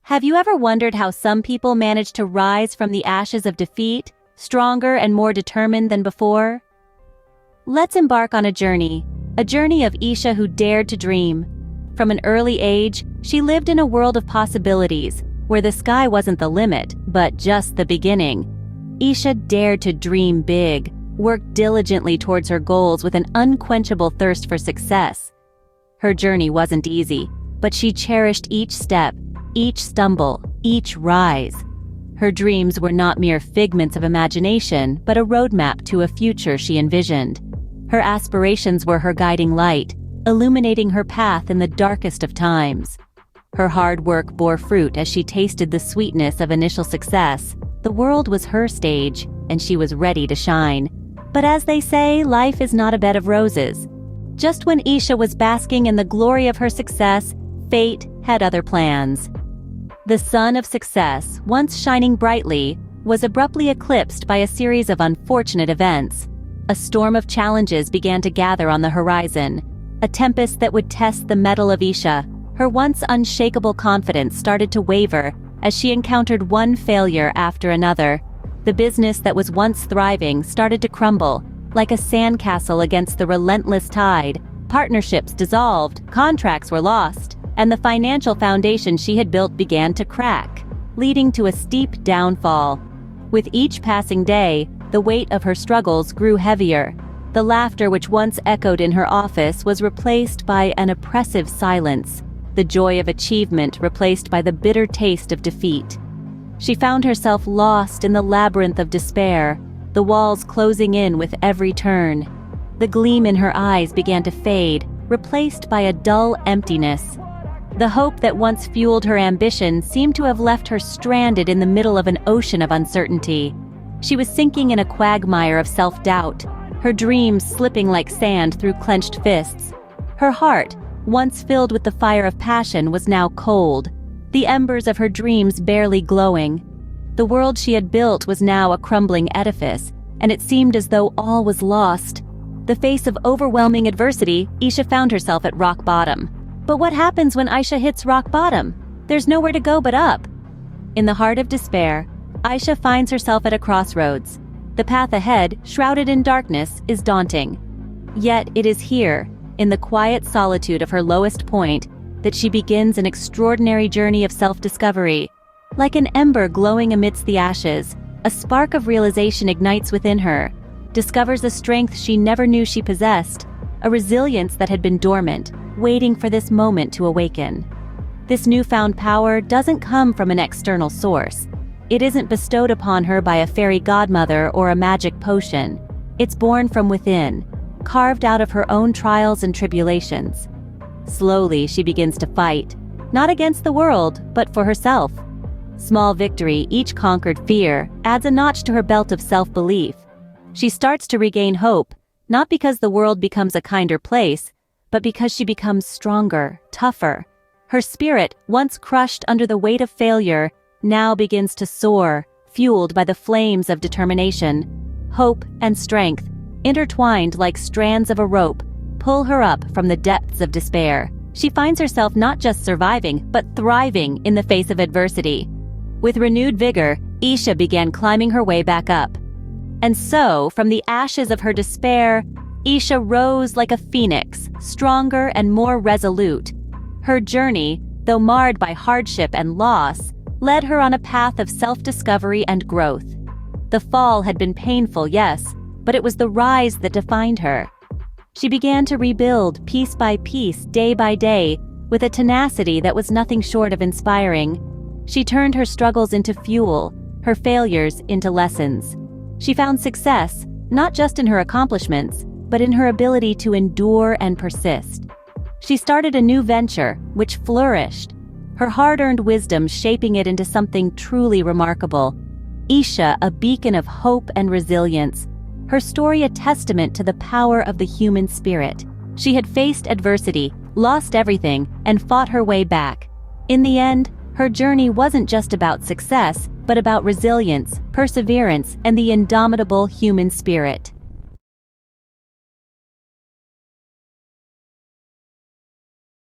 Have you ever wondered how some people manage to rise from the ashes of defeat, stronger and more determined than before? Let's embark on a journey of Isha who dared to dream. From an early age, she lived in a world of possibilities, where the sky wasn't the limit, but just the beginning. Isha dared to dream big, worked diligently towards her goals with an unquenchable thirst for success. Her journey wasn't easy, but she cherished each step, each stumble, each rise. Her dreams were not mere figments of imagination, but a roadmap to a future she envisioned. Her aspirations were her guiding light, illuminating her path in the darkest of times. Her hard work bore fruit as she tasted the sweetness of initial success. The world was her stage, and she was ready to shine. But as they say, life is not a bed of roses. Just when Isha was basking in the glory of her success, fate had other plans. The sun of success, once shining brightly, was abruptly eclipsed by a series of unfortunate events. A storm of challenges began to gather on the horizon, a tempest that would test the mettle of Isha. Her once unshakable confidence started to waver as she encountered one failure after another. The business that was once thriving started to crumble, like a sandcastle against the relentless tide. Partnerships dissolved, contracts were lost, and the financial foundation she had built began to crack, leading to a steep downfall. With each passing day, the weight of her struggles grew heavier. The laughter which once echoed in her office was replaced by an oppressive silence, the joy of achievement replaced by the bitter taste of defeat. She found herself lost in the labyrinth of despair, the walls closing in with every turn. The gleam in her eyes began to fade, replaced by a dull emptiness. The hope that once fueled her ambition seemed to have left her stranded in the middle of an ocean of uncertainty. She was sinking in a quagmire of self-doubt, her dreams slipping like sand through clenched fists. Her heart, once filled with the fire of passion, was now cold, the embers of her dreams barely glowing. The world she had built was now a crumbling edifice, and it seemed as though all was lost. The face of overwhelming adversity, Isha found herself at rock bottom. But what happens when Isha hits rock bottom? There's nowhere to go but up. In the heart of despair, Isha finds herself at a crossroads. The path ahead, shrouded in darkness, is daunting. Yet it is here, in the quiet solitude of her lowest point, that she begins an extraordinary journey of self-discovery. Like an ember glowing amidst the ashes, a spark of realization ignites within her, discovers a strength she never knew she possessed, a resilience that had been dormant, waiting for this moment to awaken. This newfound power doesn't come from an external source. It isn't bestowed upon her by a fairy godmother or a magic potion. It's born from within, carved out of her own trials and tribulations. Slowly, she begins to fight, not against the world, but for herself. Small victory, each conquered fear, adds a notch to her belt of self-belief. She starts to regain hope, not because the world becomes a kinder place, but because she becomes stronger, tougher. Her spirit, once crushed under the weight of failure, now begins to soar, fueled by the flames of determination. Hope and strength, intertwined like strands of a rope, pull her up from the depths of despair. She finds herself not just surviving, but thriving in the face of adversity. With renewed vigor, Isha began climbing her way back up. And so, from the ashes of her despair, Isha rose like a phoenix, stronger and more resolute. Her journey, though marred by hardship and loss, led her on a path of self-discovery and growth. The fall had been painful, yes, but it was the rise that defined her. She began to rebuild piece by piece, day by day, with a tenacity that was nothing short of inspiring. She turned her struggles into fuel, her failures into lessons. She found success, not just in her accomplishments, but in her ability to endure and persist. She started a new venture, which flourished, her hard-earned wisdom shaping it into something truly remarkable. Isha, a beacon of hope and resilience, her story a testament to the power of the human spirit. She had faced adversity, lost everything, and fought her way back. In the end, her journey wasn't just about success, but about resilience, perseverance, and the indomitable human spirit.